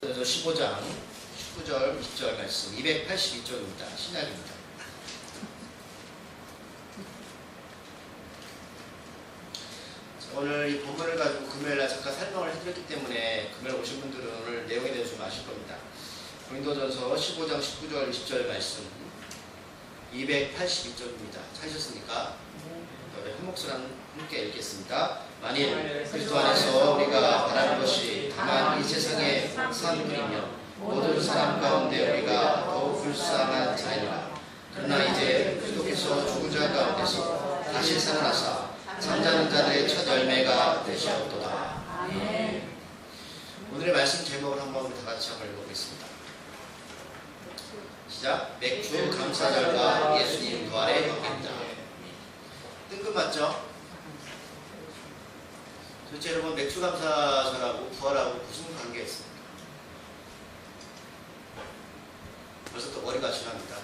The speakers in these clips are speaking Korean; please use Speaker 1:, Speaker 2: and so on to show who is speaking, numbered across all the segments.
Speaker 1: 그래서 15장 19절 20절 말씀 282쪽입니다. 신약입니다. 오늘 이 본문을 가지고 금요일날 잠깐 설명을 해드렸기 때문에 금요일 오신 분들은 오늘 내용에 대해서 좀 아실 겁니다. 고린도전서 15장 19절 20절 말씀 282쪽입니다. 찾으셨습니까? 한 목소리 함께 읽겠습니다. 만일 그리스도 안에서 우리가 바라는 것이 다만 이 세상의 산 길이며 모든 사람 가운데 우리가 더욱 불쌍한 자이라. 그러나 이제 그리스도께서 죽은 자 가운데서 다시 살아나사 잠자는 자들의 첫 열매가 되셨도다. 오늘의 말씀 제목을 한번 다 같이 한번 읽어보겠습니다. 시작. 맥주 감사절과 예수님 부활의 관계입니다. 뜬금맞죠? 도대체 여러분 맥주 감사절하고 부활하고 무슨 관계가 있습니까? 벌써 또 머리가 지납니다.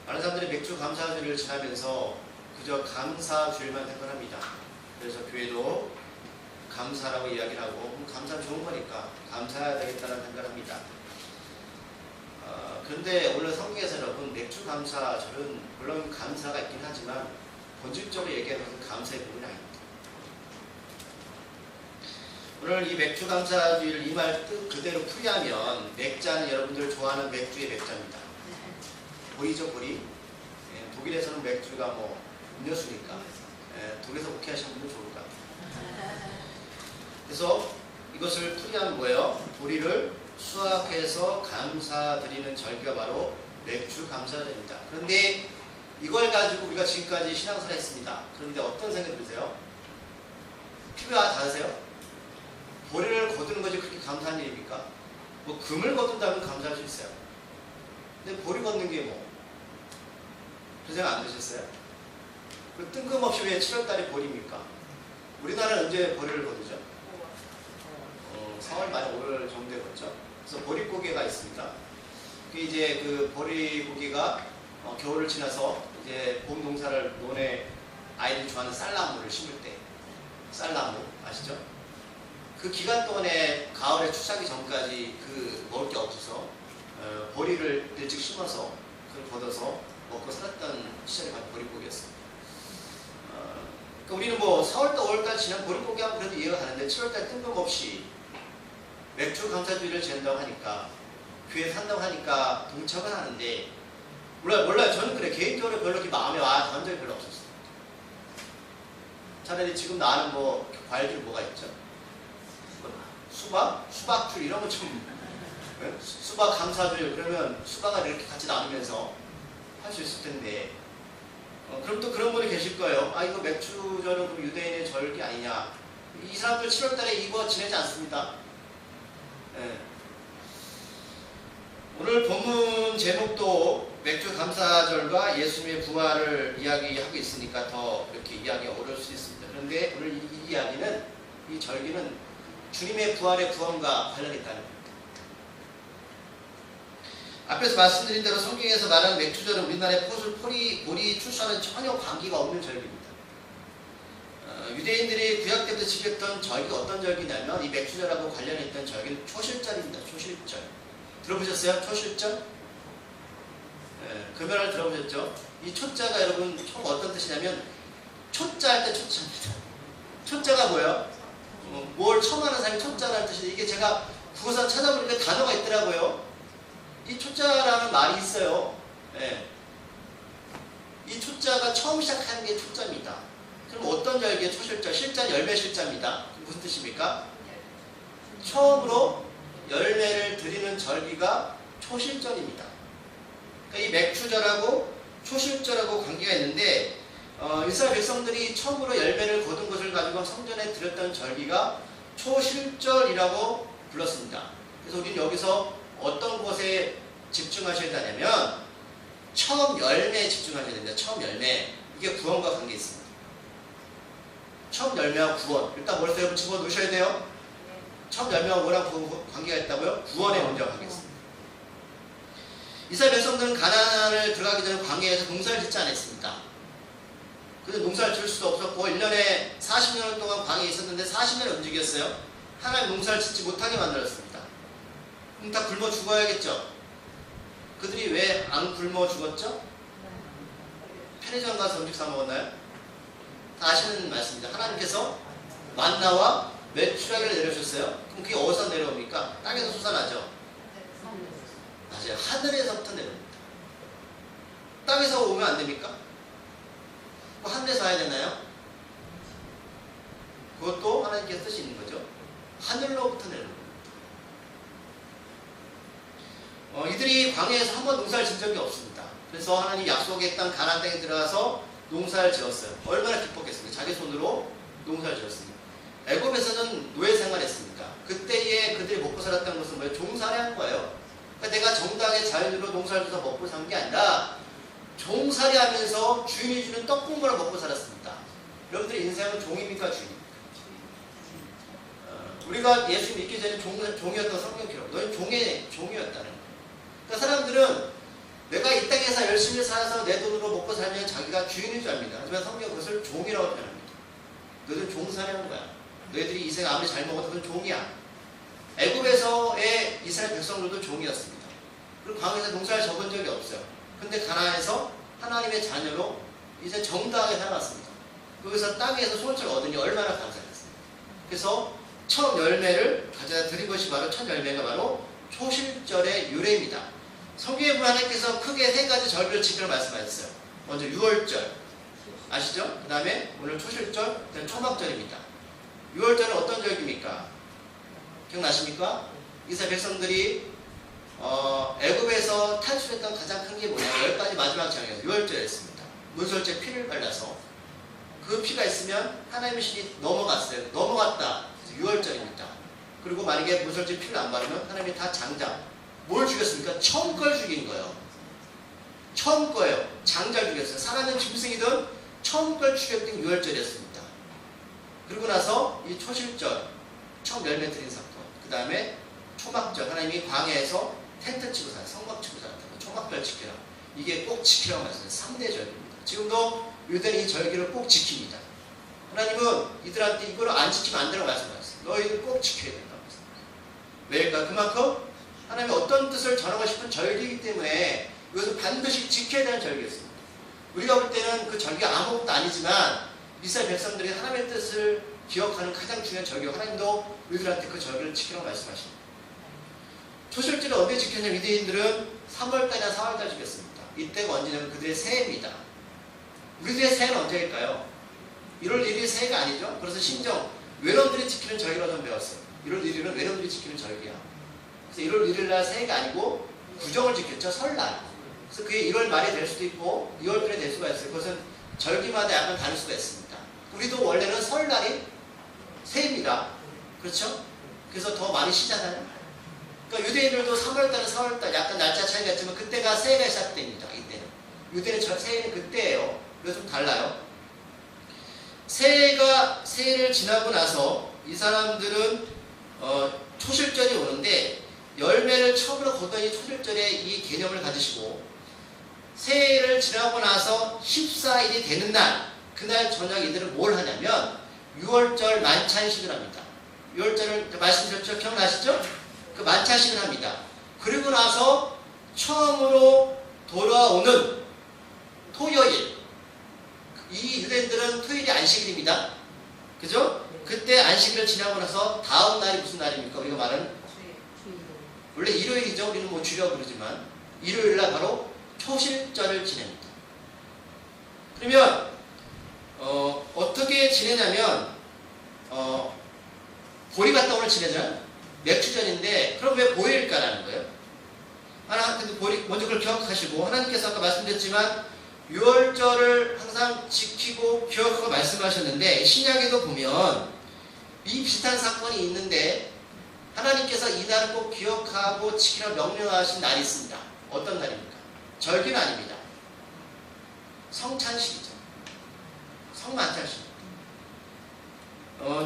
Speaker 1: 많은 사람들이 맥주 감사절을 지나면서 그저 감사주일만 생각합니다. 그래서 교회도 감사라고 이야기를 하고 감사는 좋은 거니까 감사해야 되겠다는 생각을 합니다. 그런데 오늘 성경에서 여러분 맥주 감사절은 물론 감사가 있긴 하지만 본질적으로 얘기하는 것은 감사의 부분이 아닙니다. 오늘 이 맥주 감사주의를 이 말 뜻 그대로 풀이하면 맥자는 여러분들 좋아하는 맥주의 맥자입니다. 보이죠, 보리? 독일에서는 맥주가 뭐 음료수니까 독일에서 오케이 하시는 분들 좋을 것 같아요. 그래서 이것을 풀이하면 뭐예요? 보리를 수확해서 감사드리는 절기가 바로 맥주 감사절입니다. 그런데 이걸 가지고 우리가 지금까지 신앙생활을 했습니다. 그런데 어떤 생각이 드세요? 피부가 다르세요? 보리를 거두는 것이 그렇게 감사한 일입니까? 뭐 금을 거둔다면 감사할 수 있어요. 근데 보리 걷는 게 뭐? 그 생각 안 드셨어요? 그 뜬금없이 왜 7월달에 보리입니까? 우리나라는 언제 보리를 거두죠? 4월 말 5월 정도에 걷죠. 그래서 보리고개가 있습니다. 그게 이제 그 보리고개가 겨울을 지나서 이제 봄 농사를 논에 아이들이 좋아하는 쌀나무를 심을 때 쌀나무 아시죠? 그 기간 동안에 가을에 추수하기 전까지 그 먹을 게 없어서 보리를 일찍 심어서 그걸 걷어서 먹고 살았던 시절이 바로 보리고개였습니다. 그러니까 우리는 뭐 4월달 5월달 지난 보리고개 하면 그래도 이해가 가는데 7월달 뜬금없이 맥주 감사주의를 지낸다고 하니까 교회에 산다고 하니까 동참은 하는데 몰라요. 저는 그래 개인적으로 별로 이렇게 마음에 닿은 적이 별로 없었어요. 차라리 지금 나는 뭐 과일들 뭐가 있죠? 수박? 수박줄 이런 거 좀 수박 감사주의 그러면 수박을 이렇게 같이 나누면서 할 수 있을 텐데 그럼 또 그런 분이 계실 거예요. 아 이거 맥주절은 그럼 유대인의 절기 아니냐. 이 사람들 7월달에 이거 지내지 않습니다. 네. 오늘 본문 제목도 맥주 감사절과 예수님의 부활을 이야기하고 있으니까 더 이렇게 이야기가 어려울 수 있습니다. 그런데 오늘 이 이야기는 이 절기는 주님의 부활의 구원과 관련이 있다는 겁니다. 앞에서 말씀드린 대로 성경에서 말하는 맥주절은 우리나라의 보리 출산은 전혀 관계가 없는 절기입니다. 유대인들이 구약 때부터 지켰던 절기가 어떤 절기냐면 이 맥주절하고 관련했던 절기는 초실절입니다. 초실절. 들어보셨어요? 초실절? 금요일 들어보셨죠? 이 초자가 여러분 총 어떤 뜻이냐면 초자 할 때 초자입니다. 초자가 뭐예요? 뭘 첨하는 사람이 초자라는 뜻인데 이게 제가 국어사 찾아보니까 단어가 있더라고요. 이 초자라는 말이 있어요. 이 초자가 처음 시작하는 게 초자입니다. 그럼 어떤 절기에 초실절? 실자는 열매 실자입니다. 무슨 뜻입니까? 처음으로 열매를 드리는 절기가 초실절입니다. 그러니까 이 맥주절하고 초실절하고 관계가 있는데 이스라엘 백성들이 처음으로 열매를 거둔 것을 가지고 성전에 드렸던 절기가 초실절이라고 불렀습니다. 그래서 우리는 여기서 어떤 것에 집중하셔야 되냐면 처음 열매에 집중하셔야 됩니다. 처음 열매. 이게 구원과 관계 있습니다. 처음 열매와 구원. 일단 머릿속에 집어넣으셔야 돼요. 처음 열매와 뭐랑 관계가 있다고요? 구원에 먼저 관계가 있습니다. 이스라엘 백성들은 가나안을 들어가기 전에 광야에서 농사를 짓지 않았습니다. 그래서 농사를 지을 수도 없었고 1년에 40년 동안 광야에 있었는데 40년을 움직였어요. 하나님 농사를 짓지 못하게 만들었습니다. 그럼 다 굶어 죽어야겠죠. 그들이 왜 안 굶어 죽었죠? 편의점 가서 음식 사 먹었나요? 다 아시는 말씀입니다. 하나님께서 만나와 메추라기를 내려주셨어요. 그럼 그게 어디서 내려옵니까? 땅에서 솟아나죠. 맞아요. 하늘에서부터 내려옵니다. 땅에서 오면 안 됩니까? 뭐 하늘에서 와야 되나요? 그것도 하나님께서 뜻이 있는 거죠. 하늘로부터 내려옵니다. 이들이 광야에서 한 번 농사를 지은 적이 없습니다. 그래서 하나님 약속의 땅 가나안 땅에 들어가서 농사를 지었어요. 얼마나 기뻤겠습니까? 자기 손으로 농사를 지었습니다. 애굽에서는 노예 생활했습니다. 그때에 그들이 먹고 살았다는 것은 뭐예요? 종살이 한 거예요. 그러니까 내가 정당하게 자연으로 농사를 져서 먹고 산 게 아니라 종살이 하면서 주인이 주는 떡국물을 먹고 살았습니다. 여러분들의 인생은 종입니까? 주인입니까? 우리가 예수 믿기 전에 종이었던 성경 기록. 너희 종이었다는 거예요. 그러니까 사람들은 내가 이 땅에서 열심히 살아서 내 돈으로 먹고 살면 자기가 주인인 줄 압니다. 하지만 성경은 그것을 종이라고 표현합니다. 너희들 종살이하는 거야. 너희들이 이 생에 아무리 잘 먹어도 그건 종이야. 애굽에서의 이스라엘 백성들도 종이었습니다. 그리고 광야에서 농사를 접은 적이 없어요. 근데 가나안에서 하나님의 자녀로 이제 정당하게 살아왔습니다. 거기서 땅에서 소원을 얻으니 얼마나 감사했습니다. 그래서 첫 열매를 가져다 드린 것이 바로 첫 열매가 바로 초실절의 유래입니다. 성경에 보면 하나님께서 크게 세 가지 절기를 지키라고 말씀하셨어요. 먼저 유월절 아시죠? 그 다음에 오늘 초실절, 그다음에 초막절입니다. 유월절은 어떤 절기입니까? 기억나십니까? 이스라엘 백성들이 애굽에서 탈출했던 가장 큰 게 뭐냐면 10가지 마지막 장에서 유월절이었습니다. 문설주에 피를 발라서 그 피가 있으면 하나님의 신이 넘어갔어요. 넘어갔다. 그래서 유월절입니다. 그리고 만약에 문설주에 피를 안 바르면 하나님이 다 장자. 뭘 죽였습니까? 처음 걸 죽인 거예요. 처음 거예요. 장자를 죽였어요. 사람은 짐승이든 처음 걸 죽였던 유월절이었습니다. 그리고 나서 이 초실절, 처음 열매 드린 사건. 그 다음에 초막절, 하나님이 광야에서 텐트 치고 살았어요. 성막 치고 살았다. 초막절 지키라. 이게 꼭 지키라고 말씀하셨어요. 3대 절기입니다. 지금도 유대는 이 절기를 꼭 지킵니다. 하나님은 이들한테 이거를 안 지키면 안 되라고 말씀하셨어요. 너희들 꼭 지켜야 된다고 말씀하셨어요. 왜일까? 그만큼 하나님이 어떤 뜻을 전하고 싶은 절기이기 때문에 이것을 반드시 지켜야 되는 절기였습니다. 우리가 볼 때는 그 절기가 아무것도 아니지만 이스라엘 백성들이 하나님의 뜻을 기억하는 가장 중요한 절기고 하나님도 우리들한테 그 절기를 지키라고 말씀하십니다. 초실절을 언제 지켰냐면 유대인들은 3월달이나 4월달 지켰습니다. 이때가 언제냐면 그들의 새해입니다. 우리들의 새해는 언제일까요? 1월 1일이 새해가 아니죠. 그래서 심정 외놈들이 지키는 절기라고 좀 배웠어요. 1월 1일은 외놈들이 지키는 절기야. 그래서 1월 1일날 새해가 아니고 구정을 지켰죠. 설날. 그래서 그게 1월 말에 될 수도 있고 2월 달에 될 수가 있어요. 그것은 절기마다 약간 다를 수가 있습니다. 우리도 원래는 설날이 새해입니다. 그렇죠? 그래서 더 많이 쉬잖아요. 그러니까 유대인들도 3월달, 4월달 약간 날짜 차이가 있지만 그때가 새해가 시작됩니다. 이때는. 유대인은 새해는 그때예요. 그래서 좀 달라요. 새해를 지나고 나서 이 사람들은 초실절이 오는데 열매를 처음으로 거두니 초실절에 이 개념을 가지시고 새해를 지나고 나서 14일이 되는 날 그날 저녁 이들은 뭘 하냐면 6월절 만찬식을 합니다. 6월절을 말씀드렸죠? 기억나시죠? 그 만찬식을 합니다. 그리고 나서 처음으로 돌아오는 토요일 이 유대인들은 토요일이 안식일입니다. 그죠? 그때 안식일을 지나고 나서 다음 날이 무슨 날입니까? 우리가 말하는 원래 일요일이죠. 우리는 뭐 주려고 그러지만 일요일날 바로 초실절을 지냅니다. 그러면 어떻게 지내냐면 보리밭 오늘 지내잖아요. 맥주전인데 그럼 왜 보일까라는 거예요. 하나님께서 먼저 그걸 기억하시고 하나님께서 아까 말씀드렸지만 6월절을 항상 지키고 기억하고 말씀하셨는데 신약에도 보면 이 비슷한 사건이 있는데 하나님께서 이 날을 꼭 기억하고 지키라고 명령하신 날이 있습니다. 어떤 날입니까? 절기는 아닙니다. 성찬식이죠. 성만찬식.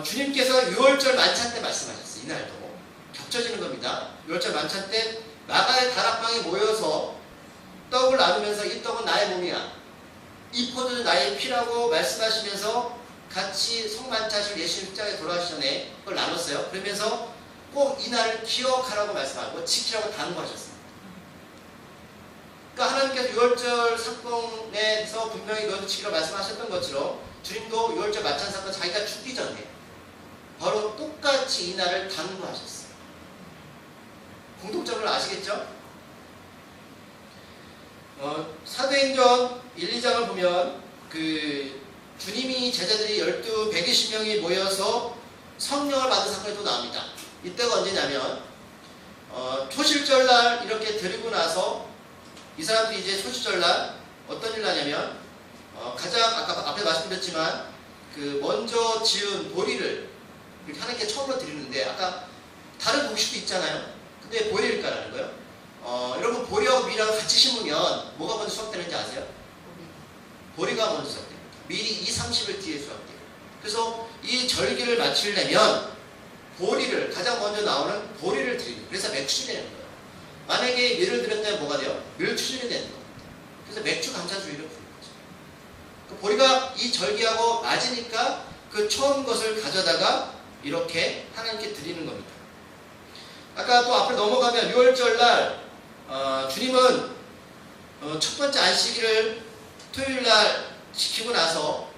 Speaker 1: 주님께서 6월절 만찬 때 말씀하셨어요. 이날도 겹쳐지는 겁니다. 6월절 만찬 때 마가의 다락방에 모여서 떡을 나누면서 이 떡은 나의 몸이야. 이 포도는 나의 피라고 말씀하시면서 같이 성만찬하실 예수님 십자가에 돌아가시기 전에 그걸 나눴어요. 그러면서 꼭 이 날을 기억하라고 말씀하고 지키라고 당부하셨습니다. 그러니까 하나님께서 유월절 사건에서 분명히 너도 지키라고 말씀하셨던 것처럼 주님도 유월절 마찬 사건 자기가 죽기 전에 바로 똑같이 이 날을 당부하셨어요. 공통점을 아시겠죠? 사도행전 1, 2장을 보면 주님이 제자들이 120명이 모여서 성령을 받은 사건이 또 나옵니다. 이때가 언제냐면 초실절날 이렇게 드리고 나서 이 사람들이 이제 초실절날 어떤 일을 하냐면 가장 아까 앞에 말씀드렸지만 먼저 지은 보리를 이렇게 하나님께 처음으로 드리는데 아까 다른 곡식도 있잖아요. 근데 보리를 까라는 거예요. 여러분 보리하고 밀하고 같이 심으면 뭐가 먼저 수확되는지 아세요? 보리가 먼저 수확됩니다. 밀이 30일 뒤에 수확돼요. 그래서 이 절기를 마치려면 보리를 가장 먼저 나오는 보리를 드립니다. 그래서 맥주이 되는 거예요. 만약에 밀을 드렸다면 뭐가 돼요? 밀추전이 되는 겁니다. 그래서 맥주 감사주의를 부르는 거죠. 그 보리가 이 절기하고 맞으니까 그 처음 것을 가져다가 이렇게 하나님께 드리는 겁니다. 아까 또 앞으로 넘어가면 6월절날 주님은 첫 번째 안식일을 토요일날 지키고 나서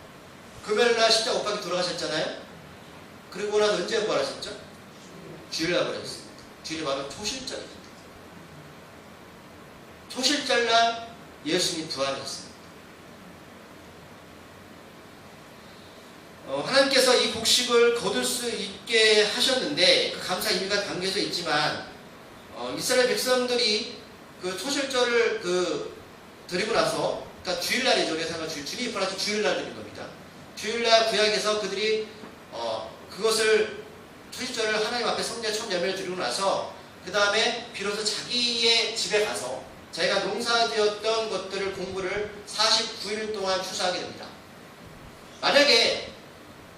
Speaker 1: 금요일날 십자가 못 박혀 돌아가셨잖아요. 그리고 나서 언제 부활하셨죠? 주일날 부활하셨습니다. 주일이 바로 초실절입니다. 초실절날 예수님이 부활하셨습니다. 하나님께서 이 곡식을 거둘 수 있게 하셨는데 그 감사 의미가 담겨져 있지만 이스라엘 백성들이 그 초실절을 드리고 나서 그러니까 주일날이죠. 그래서 주님이 부활하신 주일날 드린 겁니다. 주일날 구약에서 그들이 그것을 초실절을 하나님 앞에 성전에 처음 예배를 드리고 나서 그 다음에 비로소 자기의 집에 가서 자기가 농사지었던 것들을 공부를 49일 동안 추수하게 됩니다. 만약에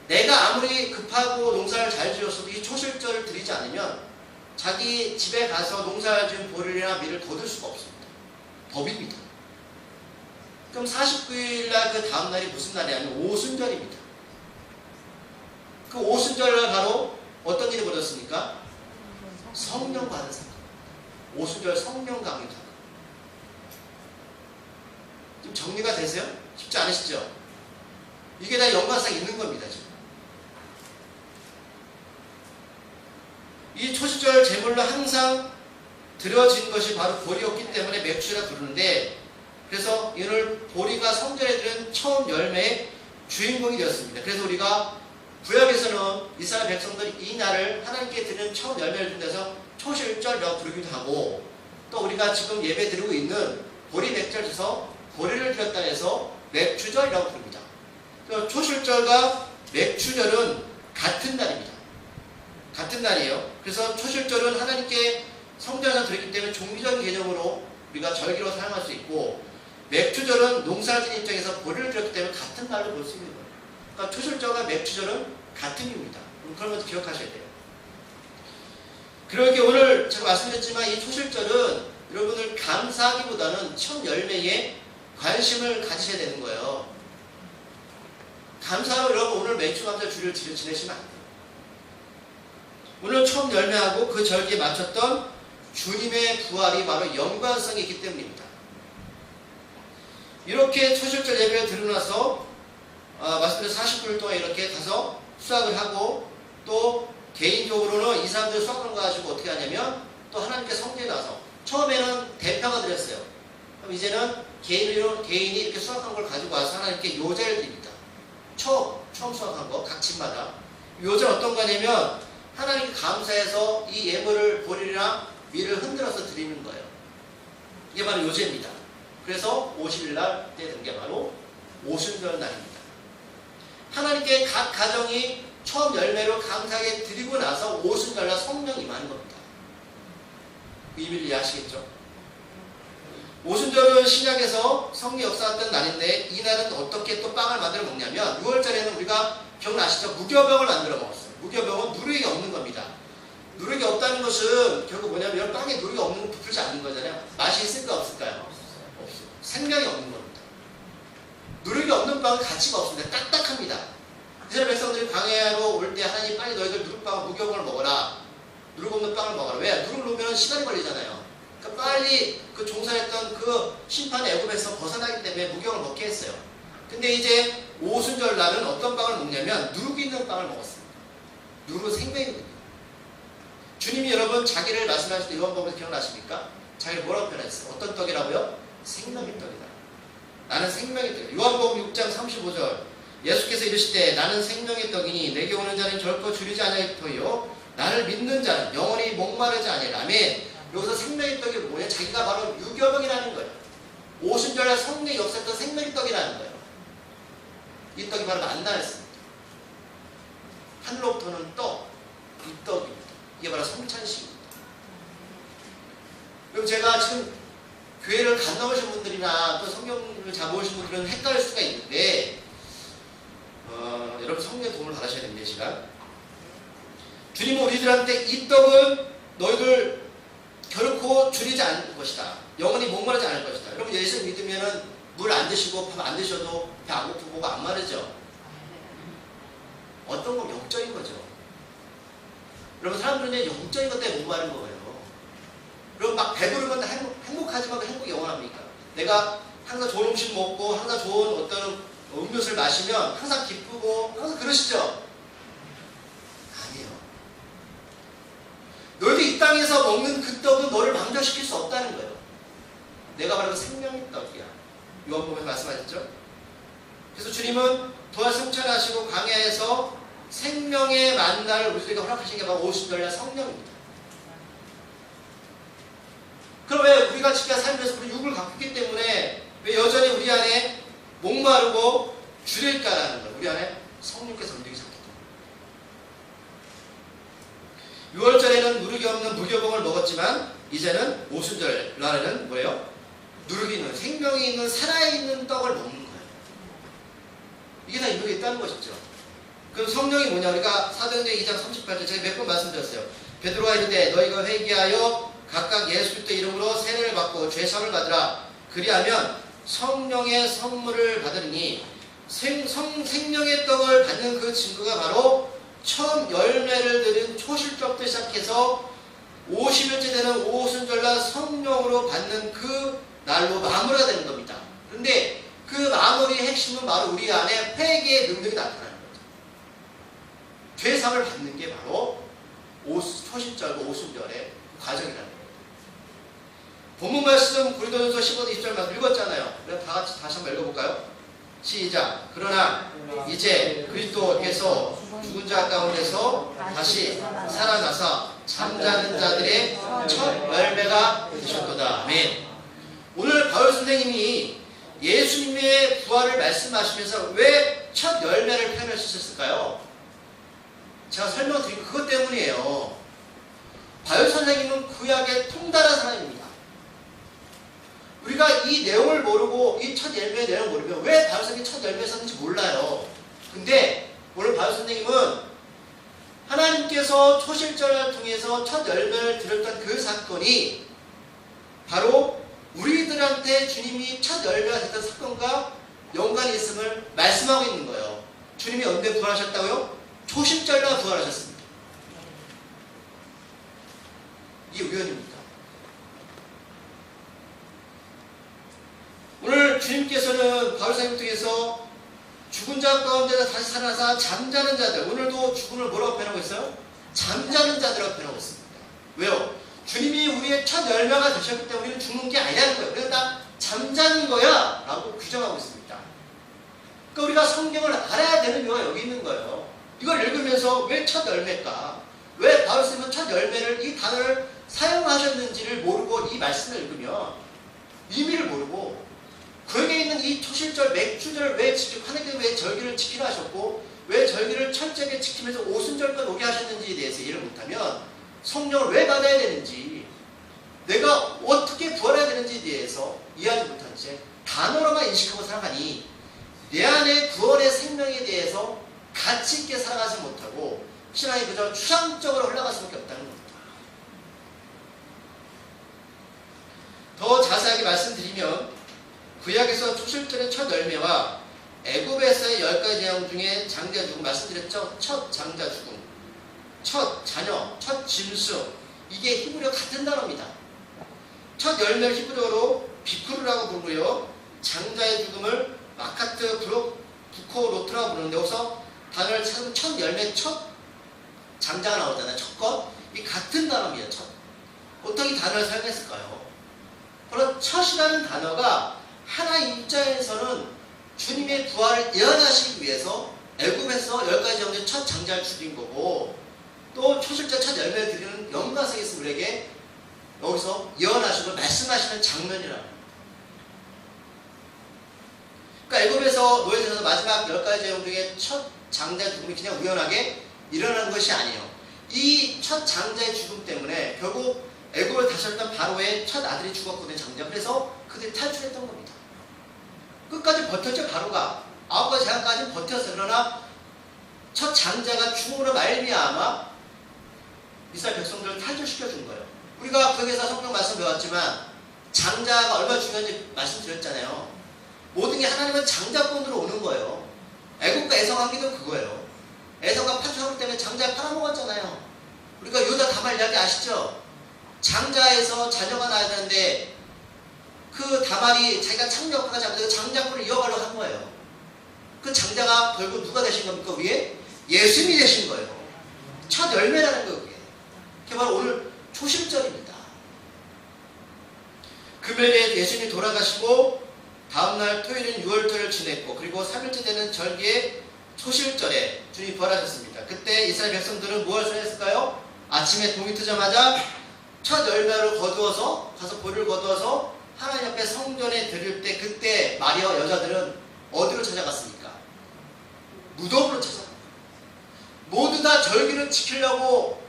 Speaker 1: 내가 아무리 급하고 농사를 잘 지었어도 이 초실절을 드리지 않으면 자기 집에 가서 농사를 지은 보리나 밀을 거둘 수가 없습니다. 법입니다. 그럼 49일날 그 다음날이 무슨 날이냐면 오순절입니다. 그 오순절날 바로 어떤 일이 벌어졌습니까? 성령 받은 사건. 오순절 성령 강림 사건. 좀 정리가 되세요? 쉽지 않으시죠? 이게 다 연관성 있는 겁니다. 지금. 이 초시절 제물로 항상 드려진 것이 바로 보리였기 때문에 맥주라 부르는데 그래서 이를 보리가 성전에 드는 처음 열매의 주인공이 되었습니다. 그래서 우리가 구약에서는 이스라엘 백성들이 이 날을 하나님께 드리는 처음 열매를 준 데서 초실절이라고 부르기도 하고 또 우리가 지금 예배 드리고 있는 보리 맥주를 줘서 보리를 드렸다 해서 맥주절이라고 부릅니다. 초실절과 맥주절은 같은 날입니다. 같은 날이에요. 그래서 초실절은 하나님께 성전에서 드렸기 때문에 종교적인 개념으로 우리가 절기로 사용할 수 있고 맥주절은 농사진 입장에서 보리를 드렸기 때문에 같은 날로 볼 수 있는 거예요. 그러니까 초실절과 맥주절은 같은 이유입니다. 그런 것도 기억하셔야 돼요. 그렇게 오늘 제가 말씀드렸지만 이 초실절은 여러분을 감사하기보다는 첫 열매에 관심을 가지셔야 되는 거예요. 감사로 여러분 오늘 맥주 감사 주를 지내시면 안 돼요. 오늘 처음 열매하고 그 절기에 맞췄던 주님의 부활이 바로 연관성이 있기 때문입니다. 이렇게 초실절 예배를 드리고 나서 말씀드린 49일 동안 이렇게 가서 수확을 하고 또 개인적으로는 이 사람들 수확한 거 가지고 어떻게 하냐면 또 하나님께 성전에 나서 처음에는 대표가 드렸어요. 그럼 이제는 개인이 이렇게 수확한 걸 가지고 와서 하나님께 요제를 드립니다. 처음 수확한 거 각 집마다 요제는 어떤 거냐면 하나님께 감사해서 이 예물을 보리랑 밀을 흔들어서 드리는 거예요. 이게 바로 요제입니다. 그래서 50일날 때 된 게 바로 오순절 날입니다. 하나님께 각 가정이 처음 열매로 감사하게 드리고 나서 오순절날 성령이 임하는 겁니다. 의미를 이해하시겠죠? 오순절은 신약에서 성령 역사했던 날인데 이 날은 어떻게 또 빵을 만들어 먹냐면 6월절에는 우리가 기억나시죠? 무교병을 만들어 먹었어요. 무교병은 누룩이 없는 겁니다. 누룩이 없다는 것은 결국 뭐냐면 빵에 누룩이 없는 건 부풀지 않는 거잖아요. 맛이 있을까 없을까요? 없어요. 생명이 없는 겁니다. 누룩이 없는 빵은 가치가 없습니다. 딱딱합니다. 이스라엘 백성들이 광야로 올 때 하나님 빨리 너희들 누룩빵 무교병을 먹어라. 누룩 없는 빵을 먹어라. 왜? 누룩을 놓으면 시간이 걸리잖아요. 그러니까 빨리 그 종살했던 그 심판의 애굽에서 벗어나기 때문에 무교병을 먹게 했어요. 근데 이제 오순절 날은 어떤 빵을 먹냐면 누룩이 있는 빵을 먹었습니다. 누룩은 생명이거든요. 주님이 여러분 자기를 말씀하실 때 요한복음에서 기억나십니까? 자기를 뭐라고 표현했어요? 어떤 떡이라고요? 생명의 떡이다. 나는 생명의 떡이다. 요한복음 6장 35절 예수께서 이르시되 나는 생명의 떡이니 내게 오는 자는 결코 줄이지 아니하리요 나를 믿는 자는 영원히 목마르지 아니하리라. 아멘. 여기서 생명의 떡이 뭐냐? 자기가 바로 유교병이라는 거예요. 오순절날 성령의 역사했던 생명의 떡이라는 거예요. 이 떡이 바로 만나였습니다. 하늘로부터는 떡, 이 떡입니다. 이게 바로 성찬식입니다. 그럼 제가 지금 교회를 갔나오신 분들이나 또 성경을 잘 모르신 분들은 헷갈릴 수가 있는데 여러분 성령의 도움을 받으셔야 됩니다. 이 시간 주님은 우리들한테 이 떡은 너희들 결코 줄이지 않을 것이다. 영원히 목마르지 않을 것이다. 여러분 예수 믿으면 물 안 드시고 밥 안 드셔도 배 안 고프고 목 안 마르죠. 어떤 건 영적인 거죠. 여러분 사람들은 영적인 것 때문에 목마른 거예요. 여러분 막 배부르면 행복하지만 행복이 영원합니까? 내가 항상 좋은 음식 먹고 항상 좋은 어떤 음료수를 마시면 항상 기쁘고 항상 그러시죠? 아니에요. 너희도 이 땅에서 먹는 그 떡은 너를 망정시킬 수 없다는 거예요. 내가 바로 그 생명의 떡이야. 요한복음에 말씀하셨죠? 그래서 주님은 도하 성찬하시고 광야에서 생명의 만나를 우리에게 허락하신 게 바로 오순절날 성령입니다. 그럼 왜 우리가 진짜 살면서 우리 육을 갖고 있기 때문에 왜 여전히 우리 안에 목마르고 줄일까라는 거예요. 우리 안에 성령께서 움직이셨기 때문에. 6월절에는 누룩이 없는 무교병을 먹었지만 이제는 오순절 날에는 뭐예요? 누룩이 있는 생명이 있는 살아있는 떡을 먹는 거예요. 이게 다 이유가 있다는 것이죠. 그럼 성령이 뭐냐? 우리가 사도행전 2장 38절 제가 몇 번 말씀드렸어요. 베드로가 이르되 너희가 회개하여 각각 예수 그리스도의 이름으로 세례를 받고 죄사함을 받으라. 그리하면 성령의 선물을 받으니 생명의 떡을 받는 그 증거가 바로 처음 열매를 들은 초실적부터 시작해서 50일째 되는 오순절날 성령으로 받는 그 날로 마무리가 되는 겁니다. 그런데 그 마무리의 핵심은 바로 우리 안에 회개의 능력이 나타나는 거죠. 죄사함을 받는 게 바로 초실절과 오순절의 과정이라는 거예요. 본문 말씀 고린도전서 15장 20절 말씀 읽었잖아요. 그럼 다 같이 다시 한번 읽어볼까요? 시작. 그러나 이제 그리스도께서 죽은 자 가운데서 다시 살아나사 잠자는 자들의 첫 열매가 되셨도다. 아멘. 오늘 바울 선생님이 예수님의 부활을 말씀하시면서 왜 첫 열매를 표현할 수 있었을까요? 제가 설명드린 그것 때문이에요. 바울 선생님은 구약의 통달한 사람입니다. 우리가 이 내용을 모르고 이 첫 열매의 내용을 모르면 왜 바울 선생님이 첫 열매를 썼는지 몰라요. 근데 오늘 바울 선생님은 하나님께서 초실절을 통해서 첫 열매를 드렸던 그 사건이 바로 우리들한테 주님이 첫 열매가 됐던 사건과 연관이 있음을 말씀하고 있는 거예요. 주님이 언제 부활하셨다고요? 초실절날 부활하셨습니다. 이게 우연입니까? 오늘 주님께서는 바울 선생님 통해서 죽은 자 가운데서 다시 살아나서 잠자는 자들, 오늘도 죽음을 뭐라고 표현하고 있어요? 잠자는 자들이라고 표현하고 있습니다. 왜요? 주님이 우리의 첫 열매가 되셨기 때문에 우리는 죽는 게 아니라는 거예요. 우리는 다 잠자는 거야 라고 규정하고 있습니다. 그러니까 우리가 성경을 알아야 되는 이유가 여기 있는 거예요. 이걸 읽으면서 왜 첫 열매일까? 왜 바울 선생님은 첫 열매를 이 단어를 사용하셨는지를 모르고 이 말씀을 읽으면 의미를 모르고 그에게 있는 이 초실절, 맥주절 왜 하나님께서 왜 절기를 지키라 하셨고 왜 절기를 철저하게 지키면서 오순절까지 오게 하셨는지에 대해서 이해를 못하면 성령을 왜 받아야 되는지 내가 어떻게 부활해야 되는지에 대해서 이해하지 못한 채 단어로만 인식하고 살아가니 내 안에 구원의 생명에 대해서 가치 있게 살아가지 못하고 신앙이 그저 추상적으로 흘러갈 수밖에 없다는 겁니다. 더 자세하게 말씀드리면 구약에서 초실절의 첫 열매와 애굽에서의 10가지 10가지 재앙 중에 장자 죽음 말씀드렸죠? 첫 장자 죽음, 첫 자녀, 첫 짐승, 이게 히브리어 같은 단어입니다. 첫 열매를 히브리어로 비쿠르라고 부르고요. 장자의 죽음을 마카트 부코로트라고 부르는데, 여기서 단어를 찾으면 첫 열매, 첫 장자가 나오잖아요. 첫 것. 이 같은 단어입니다. 첫. 어떻게 단어를 사용했을까요? 그런 첫이라는 단어가 하나님 입장에서는 주님의 부활을 예언하시기 위해서 애굽에서 10가지 정도의 첫 장자를 죽인 거고, 또 초실자 첫 열매를 드리는 영광스러운 우리에게 여기서 예언하시고 말씀하시는 장면이라는 거예요. 그러니까 애굽에서 노예에서 마지막 10가지 재앙 중에 첫 장자 죽음이 그냥 우연하게 일어난 것이 아니에요. 이 첫 장자의 죽음 때문에 결국 애굽을 다스렸던 바로의 첫 아들이 죽었거든요. 장자. 그래서 그들이 탈출했던 겁니다. 끝까지 버텼죠. 바로가 9가지 재앙까지 버텼어요. 그러나 첫 장자가 죽음으로 말미암아 이스라엘 백성들을 탈출시켜준 거예요. 우리가 거기서 성경 말씀 배웠지만 장자가 얼마나 중요한지 말씀드렸잖아요. 모든 게 하나님은 장자권으로 오는 거예요. 애국과 에서 관계도 그거예요. 에서가 파출하기 때문에 장자 팔아먹었잖아요. 우리가 요다 다말 이야기 아시죠? 장자에서 자녀가 나야 되는데 그 다말이 자기가 창녀까지 하면서 장자권을 이어가려고 한 거예요. 그 장자가 결국 누가 되신 겁니까? 위에 예수님이 되신 거예요. 첫 열매라는 거예요. 그게 바로 오늘 초심절입니다. 금요일에 예수님이 돌아가시고 다음날 토요일은 6월절을 지냈고, 그리고 3일째 되는 절기의 초실절에 주님이 부활하셨습니다. 그때 이스라엘 백성들은 무엇을 했을까요? 아침에 동이 트자마자 첫 열매를 거두어서 가서 볼을 거두어서 하나님 앞에 성전에 드릴 때, 그때 마리아와 여자들은 어디로 찾아갔습니까? 무덤으로 찾아갔어요. 모두 다 절기를 지키려고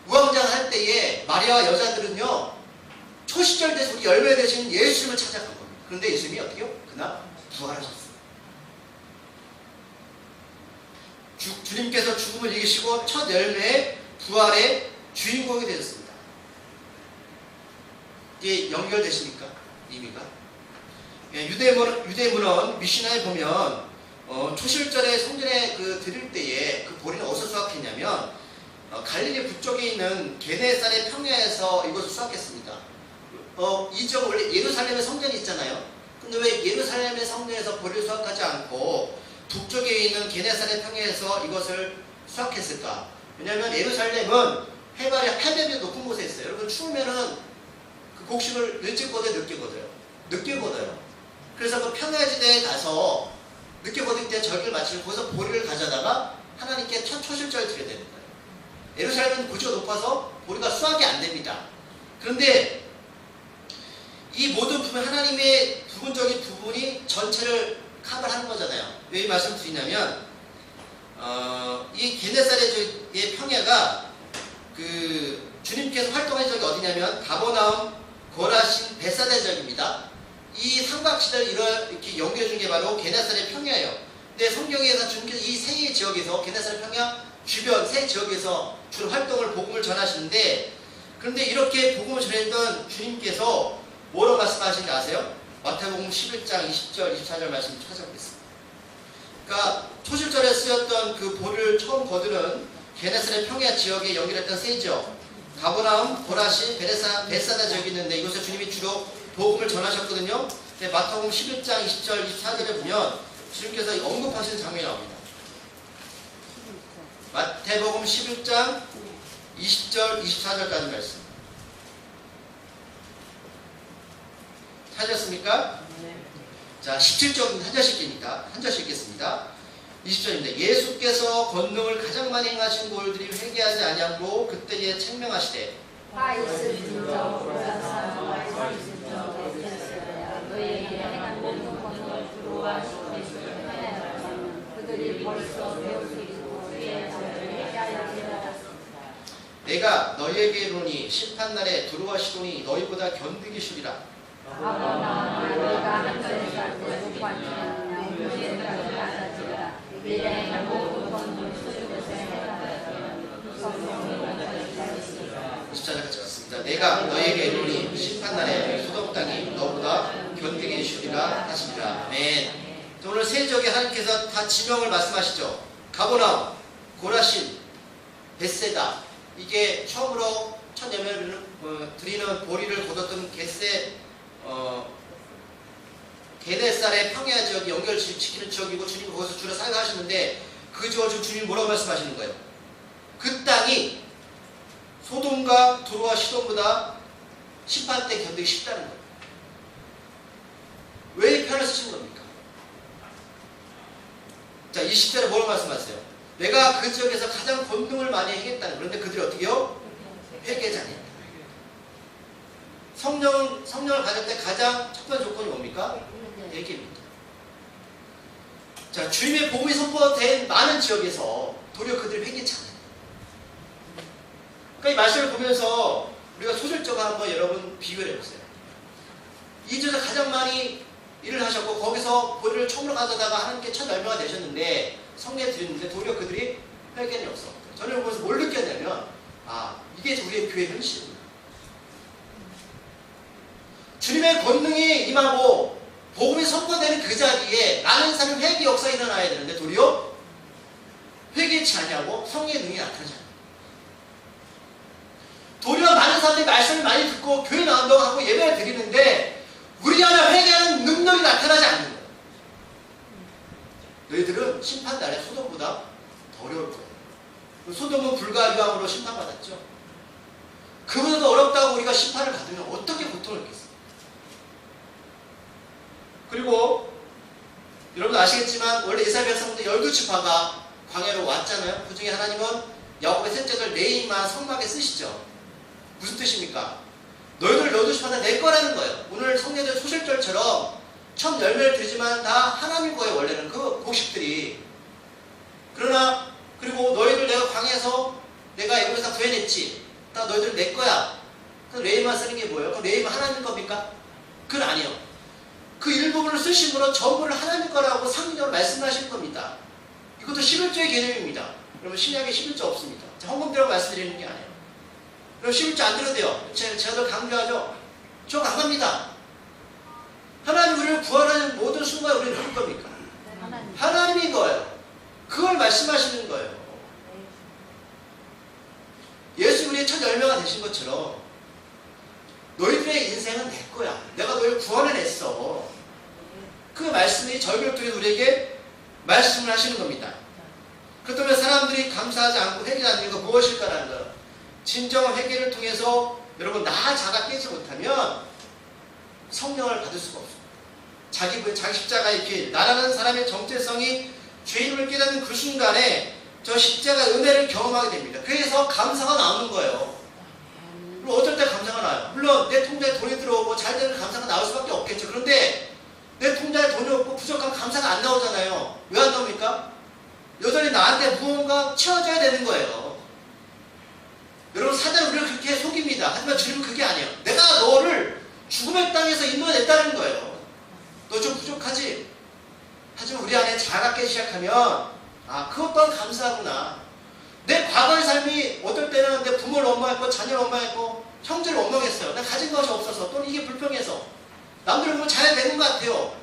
Speaker 1: 우왕장할 때에 마리아와 여자들은요, 초시절 돼서 우리 열매 되신 예수님을 찾아간 겁니다. 그런데 예수님이 어떻게요? 그날 부활하셨어요. 주님께서 죽음을 이기시고 첫 열매의 부활의 주인공이 되셨습니다. 이게 연결되십니까? 의미가? 유대문헌 미시나에 보면 초실절에 성전에 드릴 때에 그 보리는 어디서 수확했냐면 갈릴리 북쪽에 있는 게네사렛 평야에서 이것을 수확했습니다. 이 지역 원래 예루살렘에 성전이 있잖아요. 근데 왜 예루살렘의 성전에서 보리를 수확하지 않고 북쪽에 있는 게네사렛 평야에서 이것을 수확했을까? 왜냐하면 예루살렘은 해발이 800m 높은 곳에 있어요. 여러분 추우면은 그 곡식을 일찍 걷어요, 늦게 걷어요? 늦게 걷어요. 그래서 그 평야지대에 가서 늦게 걷을 때 절기를 마치고 거기서 보리를 가져다가 하나님께 첫 초실절을 드려야 되는 거예요. 예루살렘은 고지가 높아서 보리가 수확이 안 됩니다. 그런데 이 모든 부분, 하나님의 부분적인 부분이 전체를 커버하는 거잖아요. 왜 이 말씀 드리냐면 이 게네사렛의 평야가 주님께서 활동하신 적이 어디냐면 가버나움, 고라신, 베사다 지역입니다. 이 삼각지대를 이렇게 연결해 준 게 바로 게네사렛 평야예요. 근데 성경에서 주님께서 이 세 지역에서 게네사렛 평야 주변 세 지역에서 주로 활동을 복음을 전하시는데, 그런데 이렇게 복음을 전했던 주님께서 뭐라고 말씀하시는지 아세요? 마태복음 11장 20절 24절 말씀 찾아보겠습니다. 그러니까 초실절에 쓰였던 그 볼을 처음 거두는 게네사렛 평야 지역에 연결했던 세 지역, 가버나움, 고라신, 베사다 지역이 있는데 이곳에 주님이 주로 복음을 전하셨거든요. 근데 마태복음 11장 20절 24절에 보면 주님께서 언급하시는 장면이 나옵니다. 마태복음 11장 20절 24절까지 말씀 찾았습니까? 네. 자, 17절 한 절씩 읽습니다. 한 절씩 읽겠습니다. 20절입니다. 예수께서 권능을 가장 많이 행하신 골들이 회개하지 아니하고 그때에 책명하시되 너희에게 행한 모든 권능을 두루와 그들이 벌써 배울 수 있고 회개하지 않았습니다. 내가 너희에게 이르노니 심판날에 두루와 시돈이 너희보다 견디기 쉬우리라. 아버나 너희가 한 절에 갈 때 속관이나 너희에게까지 가자지라. 미래의 모든 권능을 수주에서 행하였다면 성령이 원자를 가르치리라. 24절 같이 갔습니다. 내가 너희에게 이르노니 심판날에 소돔 땅이 너보다 견디기 쉬우리라 하시니라. 아멘. 오늘 세 지역에 하나님께서 다 지명을 말씀하시죠. 가보나움, 고라신, 벳세다. 이게 처음으로 첫 예배를 드리는 보리를 거뒀던 게네살의 평야 지역이 연결시키는 지역이고 주님 거기서 주로 사용하시는데 그 지역을 주님이 뭐라고 말씀하시는 거예요? 그 땅이 소돔과 두로와 시돈보다 심판 때 견디기 쉽다는 거예요. 왜 이 편을 쓰신 겁니까? 자, 20절에 뭐라고 말씀하세요? 내가 그 지역에서 가장 권능을 많이 행했다는. 그런데 그들이 어떻게 해요? 회개자냐. 성령을 가질 때 가장 첫 번째 조건이 뭡니까? 회개입니다. 자, 주님의 복음이 선포된 많은 지역에서 도리어 그들이 회개치 않아요. 그러니까 이 말씀을 보면서 우리가 소설적으로 한번 여러분 비교를 해보세요. 이 지역에서 가장 많이 일을 하셨고 거기서 보리를 처음으로 가져다가 하나님께 첫 열매가 되셨는데 성례 드렸는데 도리어 그들이 회개는 없어. 저는 보면서 뭘 느꼈냐면 이게 우리의 교회 현실입니다. 주님의 권능이 임하고 복음이 선포되는 그 자리에 많은 사람이 회개 역사가 일어나야 되는데 도리어 회개치 않냐고 성령의 능이 나타나지 않아요. 도리어 많은 사람들이 말씀을 많이 듣고 교회 나온다고 하고 예배를 드리는데 우리 안에 회개하는 능력이 나타나지 않는 거예요. 너희들은 심판 날에 소돔보다 더 어려울 거예요. 소돔은 불과 유황으로 심판받았죠. 그보다도 어렵다고 우리가 심판을 받으면 어떻게 고통을 느끼겠어요. 그리고 여러분 아시겠지만 원래 이스라엘 백성들 12지파가 광야로 왔잖아요. 그 중에 하나님은 야곱의 셋째 절 레위만 성막에 쓰시죠. 무슨 뜻입니까? 너희들 12지파는 내 거라는 거예요. 오늘 성례절 소실절처럼 첫 열매를 드리지만 다 하나님 거예요. 원래는 그 곡식들이. 그러나 그리고 너희들 내가 광야에서 내가 애굽에서 구해냈지. 다 너희들 내 거야. 그 레위만 쓰는 게 뭐예요? 그 레위만 하나님 겁니까? 그건 아니에요. 그 일부분을 쓰심으로 전부를 하나님 거라고 상징적으로 말씀하시는 겁니다. 이것도 11조의 개념입니다. 여러분 신약에 11조 없습니다. 헌금대로 말씀드리는 게 아니에요. 여러분 11조 안 들어도 돼요. 제가 더 강조하죠. 저 강합니다. 하나님 우리를 구하는 모든 순간에 우리는 누굴 겁니까? 하나님인 거예요. 그걸 말씀하시는 거예요. 예수 우리의 첫 열매가 되신 것처럼 너희들의 인생은 내 거야. 내가 너희를 구원해냈어. 그 말씀이 절기를 통해 우리에게 말씀을 하시는 겁니다. 그렇다면 사람들이 감사하지 않고 회개하는 이유가 무엇일까라는 거예요. 진정한 회개를 통해서 여러분 나 자가 깨지 못하면 성령을 받을 수가 없습니다. 자기 십자가의 길, 나라는 사람의 정체성이 죄임을 깨닫는 그 순간에 저 십자가 은혜를 경험하게 됩니다. 그래서 감사가 나오는 거예요. 그리고 어떨 때 감사가 나요? 물론 내 통장에 돈이 들어오고 잘 되는 감사가 나올 수밖에 없겠죠. 그런데 내 통장에 돈이 없고 부족한 감사가 안 나오잖아요. 왜 안 나옵니까? 여전히 나한테 무언가 채워져야 되는 거예요. 여러분 사단은 우리를 그렇게 속입니다. 하지만 주님은 그게 아니에요. 내가 너를 죽음의 땅에서 인도해냈다는 거예요. 너 좀 부족하지? 하지만 우리 안에 자가 깨기 시작하면 그것 또한 감사하구나. 내 과거의 삶이 어떨 때는 내 부모를 원망했고 자녀를 원망했고 형제를 원망했어요. 나 가진 것이 없어서 또는 이게 불평해서 남들을 보면 잘 되는 것 같아요.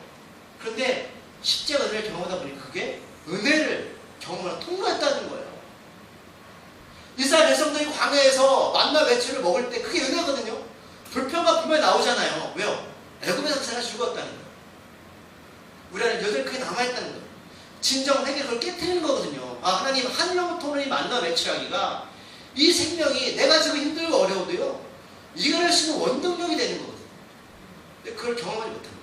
Speaker 1: 그런데 십자가 은혜를 경험하다 보니 그게 은혜를 경험하고 통과했다는 거예요. 이스라엘 백성들이 광야에서 만나 외초를 먹을 때 그게 은혜거든요. 불평과 불만이 나오잖아요. 왜요? 애굽에서 그 사람이 죽었다는 거예요. 우리 안에 여전히 그게 남아있다는 거예요. 진정 회개 그걸 깨트리는 거거든요. 하나님 하늘로부터 이 만나 외치하기가 이 생명이 내가 지금 힘들고 어려워도요 이겨낼 수 있는 원동력이 되는 거거든요. 근데 그걸 경험하지 못한 거예요.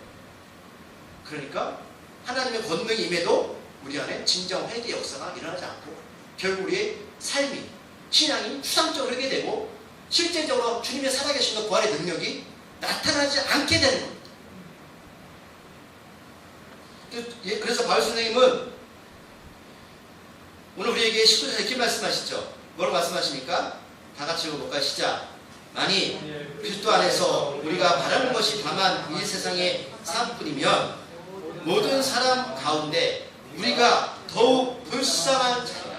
Speaker 1: 그러니까 하나님의 권능이 임해도 우리 안에 진정 회개 역사가 일어나지 않고 결국 우리의 삶이 신앙이 추상적으로 하게 되고 실제적으로 주님의 살아계신 부활의 능력이 나타나지 않게 되는 겁니다. 그래서 바울 선생님은 오늘 우리에게 19절에 이렇게 말씀하시죠. 뭐라고 말씀하십니까? 다 같이 읽어볼까요? 시작. 만일 그리스도 안에서 우리가 바라는 것이 다만 이 세상의 사람뿐이면 모든 사람 가운데 우리가 더욱 불쌍한 자리라.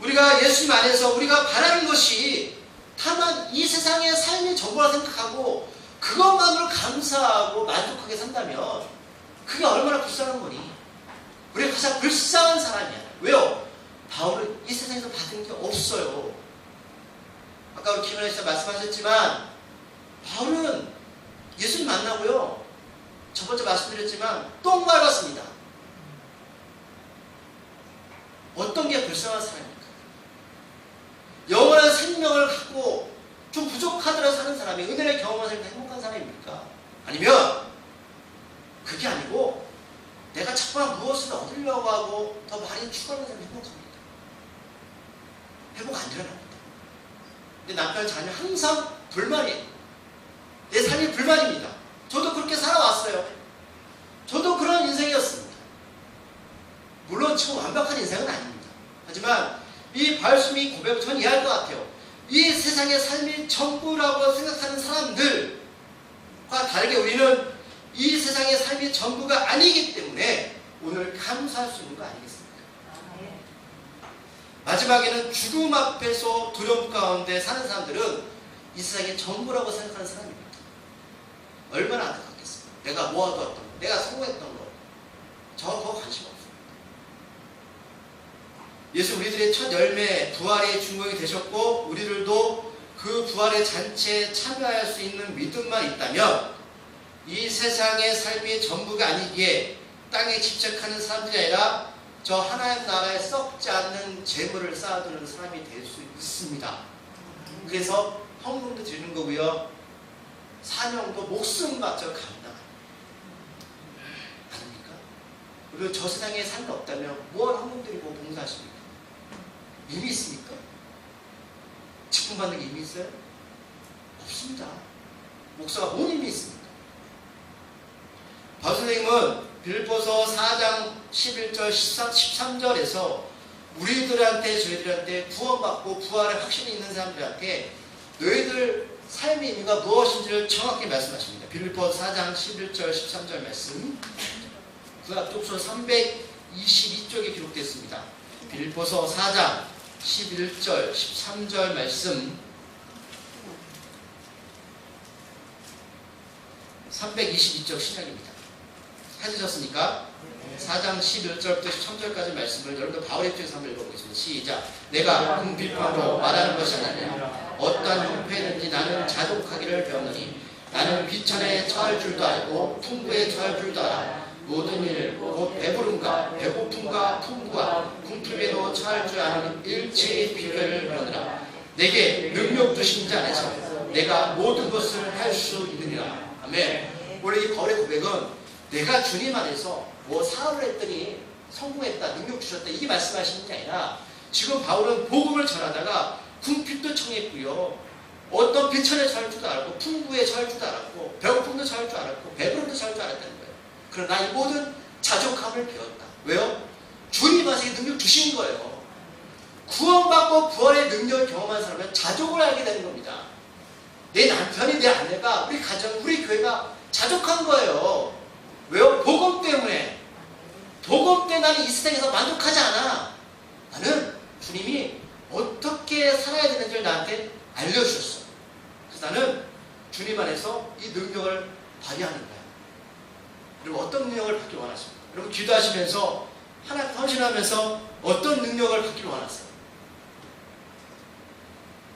Speaker 1: 우리가 예수님 안에서 우리가 바라는 것이 다만 이 세상의 삶의 전부라 생각하고 그것만으로 감사하고 만족하게 산다면 그게 얼마나 불쌍한 거니? 우리가 가장 불쌍한 사람이야. 왜요? 바울은 이 세상에서 받은 게 없어요. 아까 우리 김은혜 씨가 말씀하셨지만 바울은 예수님 만나고요. 저번주 말씀드렸지만 똥 밟았습니다. 어떤 게 불쌍한 사람입니까? 영원한 생명을 갖고 좀 부족하더라도 사는 사람이 은혜를 경험한 사람이 행복한 사람입니까? 아니면 그게 아니고 내가 자꾸만 무엇을 얻으려고 하고 더 많이 추구하는 사람이 행복합니다. 행복 안 일어납니다. 근데 남편 자녀 항상 불만이에요. 내 삶이 불만입니다. 저도 그렇게 살아왔어요. 저도 그런 인생이었습니다. 물론 지금 완벽한 인생은 아닙니다. 하지만 이 말씀이 고백을 전 이해할 것 같아요. 이 세상의 삶이 전부라고 생각하는 사람들과 다르게 우리는 이 세상의 삶이 전부가 아니기 때문에 오늘 감사할 수 있는 거 아니겠습니까? 마지막에는 죽음 앞에서 두려움 가운데 사는 사람들은 이 세상의 전부라고 생각하는 사람입니다. 얼마나 안타깝겠습니까? 내가 모아두었던 거, 내가 성공했던 거, 저거 관심 없어요. 예수 우리들의 첫 열매, 부활의 주인공이 되셨고 우리들도 그 부활의 잔치에 참여할 수 있는 믿음만 있다면 이 세상의 삶이 전부가 아니기에 땅에 집착하는 사람들이 아니라 저 하나님 나라에 썩지 않는 재물을 쌓아두는 사람이 될 수 있습니다. 그래서 헌금도 드리는 거고요. 사명도 목숨 바쳐 감당합니다. 아닙니까? 그리고 저 세상에 삶이 없다면 뭘 헌금 드리고 봉사하십니까? 의미 있습니까? 직분 받는 게 의미 있어요? 없습니다. 목사가 뭔 의미 있습니까? 바울 선생님은 빌립보서 4장 11절 13절에서 우리들한테 저희들한테 구원받고 부활의 확신이 있는 사람들한테 너희들 삶의 의미가 무엇인지를 정확히 말씀하십니다. 빌립보서 4장 11절 13절 말씀 구약독서 322쪽에 기록됐습니다. 빌립보서 4장 11절 13절 말씀 322쪽 신약입니다. 찾으셨습니까? 4장 11절부터 13절까지 말씀을 여러분들 바울의 입장에서 한번 읽어보겠습니다. 시작. 내가 궁핍함으로 말하는 것이 아니라 어떠한 형편이든지 나는 자족하기를 배웠느니 나는 비천에 처할 줄도 알고 풍부에 처할 줄도 알아. 모든 일, 곧 배부름과 배고픔과 풍부와 궁핍에도 처할 줄 아는 일체의 비결을 배우느라. 내게 능력 주신 자 안에서 내가 모든 것을 할 수 있느니라. 아멘. 원래 이 바울의 고백은 내가 주님 안에서 뭐 사업을 했더니 성공했다, 능력 주셨다 이게 말씀하시는 게 아니라 지금 바울은 복음을 전하다가 궁핍도 청했고요. 어떤 비천에 처할 줄도 알고 풍부에 처할 줄도 알았고 배고픔도 처할 줄 알았고 배부름도 처할 줄 알았다는 거예요. 그러나 이 모든 자족함을 배웠다. 왜요? 주님 안에서 이 능력 주신 거예요. 구원받고 부활의 능력을 경험한 사람은 자족을 알게 되는 겁니다. 내 남편이 내 아내가 우리 가정 우리 교회가 자족한 거예요. 왜요? 복음 때문에. 복음 때문에 나는 이 세상에서 만족하지 않아. 나는 주님이 어떻게 살아야 되는지를 나한테 알려주셨어. 그래서 나는 주님 안에서 이 능력을 발휘하는 거야. 그리고 어떤 능력을 받길 원하십니까? 여러분 기도하시면서 하나님 헌신하면서 어떤 능력을 받길 원하세요?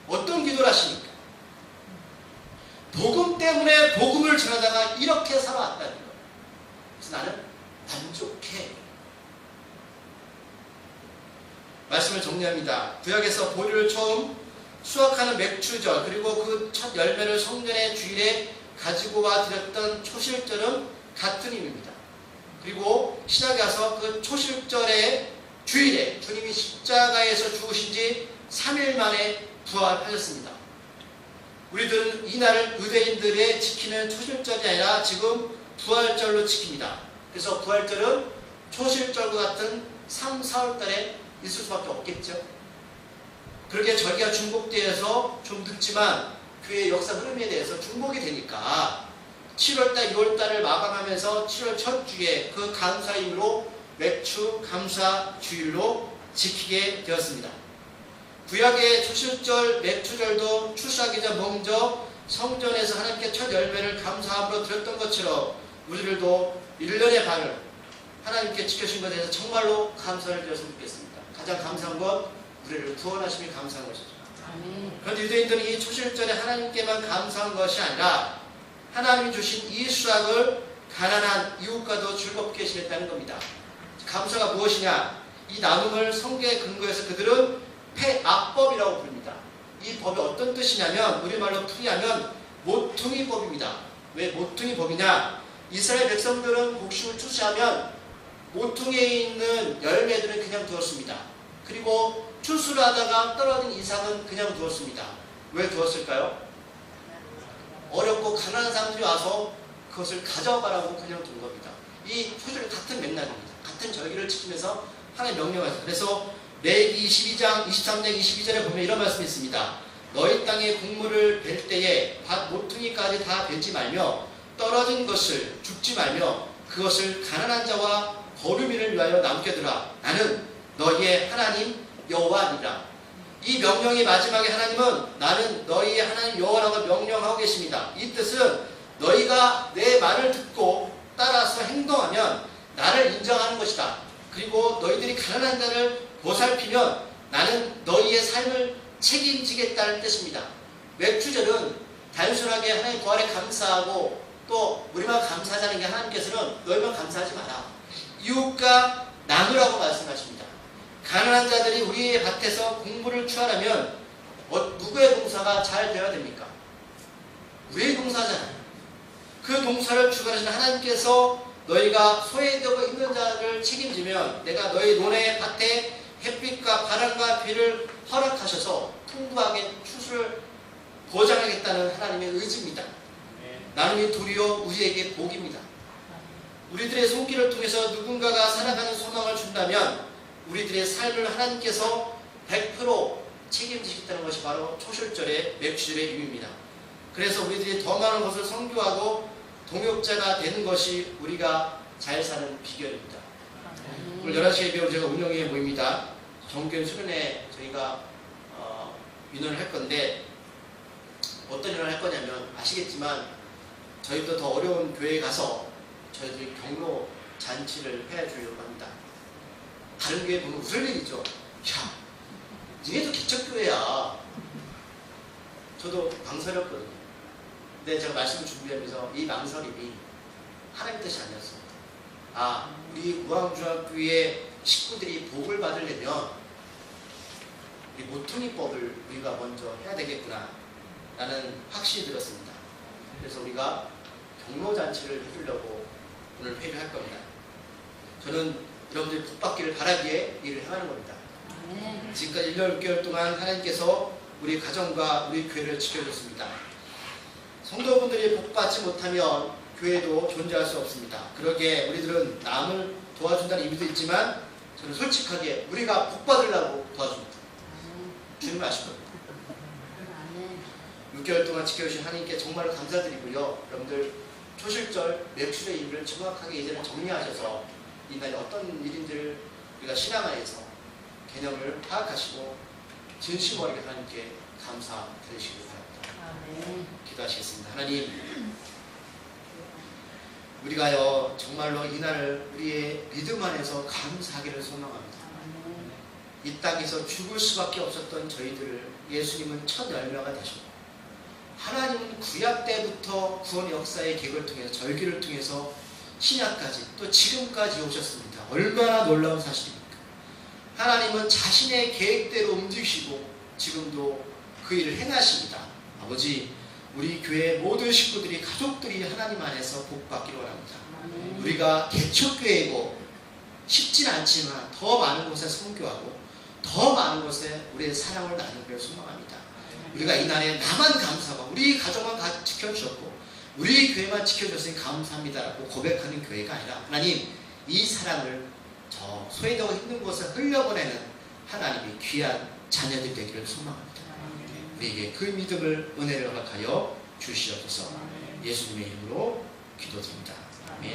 Speaker 1: 어떤 기도를 하십니까? 복음 때문에 복음을 전하다가 이렇게 살아왔다는 거예요. 그래서 나는 만족해. 말씀을 정리합니다. 구약에서 보리를 처음 수확하는 맥추절 그리고 그 첫 열매를 성전의 주일에 가지고 와 드렸던 초실절은 같은 의미입니다. 그리고 신약에 와서 그 초실절의 주일에 주님이 십자가에서 죽으신 지 3일 만에 부활하셨습니다. 우리들은 이날을 유대인들의 지키는 초실절이 아니라 지금 부활절로 지킵니다. 그래서 부활절은 초실절과 같은 3, 4월달에 있을 수밖에 없겠죠. 그렇게 절기가 중복되어서 좀 늦지만 교회의 역사 흐름에 대해서 중복이 되니까 7월달, 6월달을 마감하면서 7월 첫 주에 그 감사임으로 맥추 감사 주일로 지키게 되었습니다. 구약의 초실절, 맥추절도 출사하기 전 먼저 성전에서 하나님께 첫 열매를 감사함으로 드렸던 것처럼 우리들도 1년의 반을 하나님께 지켜주신 것에 대해서 정말로 감사를 드렸으면 좋겠습니다. 가장 감사한 것, 우리를 구원하심이 감사한 것이죠. 그런데 유대인들은 이 초실절에 하나님께만 감사한 것이 아니라 하나님이 주신 이 수확을 가난한 이웃과도 즐겁게 지냈다는 겁니다. 감사가 무엇이냐? 이 나눔을 성경의 근거해서 그들은 폐악법이라고 부릅니다. 이 법이 어떤 뜻이냐면 우리말로 풀이하면 모퉁이법입니다. 왜 모퉁이법이냐? 이스라엘 백성들은 곡식을 추수하면 모퉁이에 있는 열매들은 그냥 두었습니다. 그리고 추수를 하다가 떨어진 이삭은 그냥 두었습니다. 왜 두었을까요? 어렵고 가난한 사람들이 와서 그것을 가져가라고 그냥 둔 겁니다. 이 표절 같은 맥락입니다. 같은 절기를 지키면서 하나님 명령하셨어요. 그래서 레위기 22장 23장 22절에 보면 이런 말씀이 있습니다. 너희 땅에 곡물을 벨 때에 밭 모퉁이까지 다 벨지 말며 떨어진 것을 줍지 말며 그것을 가난한 자와 거류민을 위하여 남겨두라. 나는 너희의 하나님 여호와니라. 이 명령의 마지막에 하나님은 나는 너희의 하나님 여호와라고 명령하고 계십니다. 이 뜻은 너희가 내 말을 듣고 따라서 행동하면 나를 인정하는 것이다. 그리고 너희들이 가난한 자를 보살피면 나는 너희의 삶을 책임지겠다는 뜻입니다. 맥주절은 단순하게 하나님 부활에 감사하고 또 우리만 감사하자는 게 하나님께서는 너희만 감사하지 마라. 이웃과 나누라고 말씀하십니다. 가난한 자들이 우리의 밭에서 공부를 취하려면 누구의 동사가 잘 되어야 됩니까? 우리의 동사잖아요. 그 동사를 주관하시는 하나님께서 너희가 소외되고 있는 자를 책임지면 내가 너희 논의 밭에 햇빛과 바람과 비를 허락하셔서 풍부하게 추수를 보장하겠다는 하나님의 의지입니다. 나눔이 도리어 우리에게 복입니다. 우리들의 손길을 통해서 누군가가 살아가는 소망을 준다면 우리들의 삶을 하나님께서 100% 책임지시겠다는 것이 바로 초실절의 맥주절의 의미입니다. 그래서 우리들이 더 많은 것을 선교하고 동역자가 되는 것이 우리가 잘 사는 비결입니다. 오늘 11시에 배울 제가 운영회 모입니다. 정교회 수련회 저희가 민원을 할 건데 어떤 일을 할 거냐면 아시겠지만 저희도 더 어려운 교회에 가서 저희들이 경로 잔치를 해주려고 합니다. 다른 교회 보면 웃을 일이죠. 야, 니네도 개척교회야. 저도 망설였거든요. 근데 제가 말씀을 준비하면서 이 망설임이 하나님 뜻이 아니었습니다. 아, 우리 무항중학교의 식구들이 복을 받으려면 이 모퉁이법을 우리가 먼저 해야 되겠구나 라는 확신이 들었습니다. 그래서 우리가 경로잔치를 해주려고 오늘 회의를 할 겁니다. 저는 여러분들이 복받기를 바라기에 일을 행하는 겁니다. 지금까지 1년 6개월 동안 하나님께서 우리 가정과 우리 교회를 지켜줬습니다. 성도분들이 복받지 못하면 교회도 존재할 수 없습니다. 그러기에 우리들은 남을 도와준다는 의미도 있지만 저는 솔직하게 우리가 복받으려고 도와줍니다. 주님 아실 겁니다. 6개월 동안 지켜주신 하나님께 정말 감사드리고요. 여러분들 초실절 맥주의 의미를 정확하게 이제는 정리하셔서 이날이 어떤 일인들 우리가 신앙 안에서 개념을 파악하시고 진심 어리게 하나님께 감사드리시기 바랍니다. 기도하시겠습니다. 하나님, 우리가요 정말로 이날을 우리의 믿음 안에서 감사하기를 소망합니다. 이 땅에서 죽을 수밖에 없었던 저희들을 예수님은 첫 열매가 되셨고 하나님은 구약 때부터 구원 역사의 계획을 통해서 절기를 통해서 신약까지 또 지금까지 오셨습니다. 얼마나 놀라운 사실입니까? 하나님은 자신의 계획대로 움직이시고 지금도 그 일을 행하십니다. 아버지, 우리 교회 모든 식구들이 가족들이 하나님 안에서 복받기를 원합니다. 우리가 개척교회이고 쉽진 않지만 더 많은 곳에 선교하고 더 많은 곳에 우리의 사랑을 나누기를 소망합니다. 우리가 이날에 나만 감사하고 우리 가족만 지켜주셨고 우리 교회만 지켜줬으니 감사합니다라고 고백하는 교회가 아니라 하나님, 이 사랑을 저 소외되고 힘든 곳에 흘려보내는 하나님이 귀한 자녀들이 되기를 소망합니다. 우리에게 그 믿음을 은혜를 허락하여 주시옵소서. 예수님의 이름으로 기도드립니다. 아멘.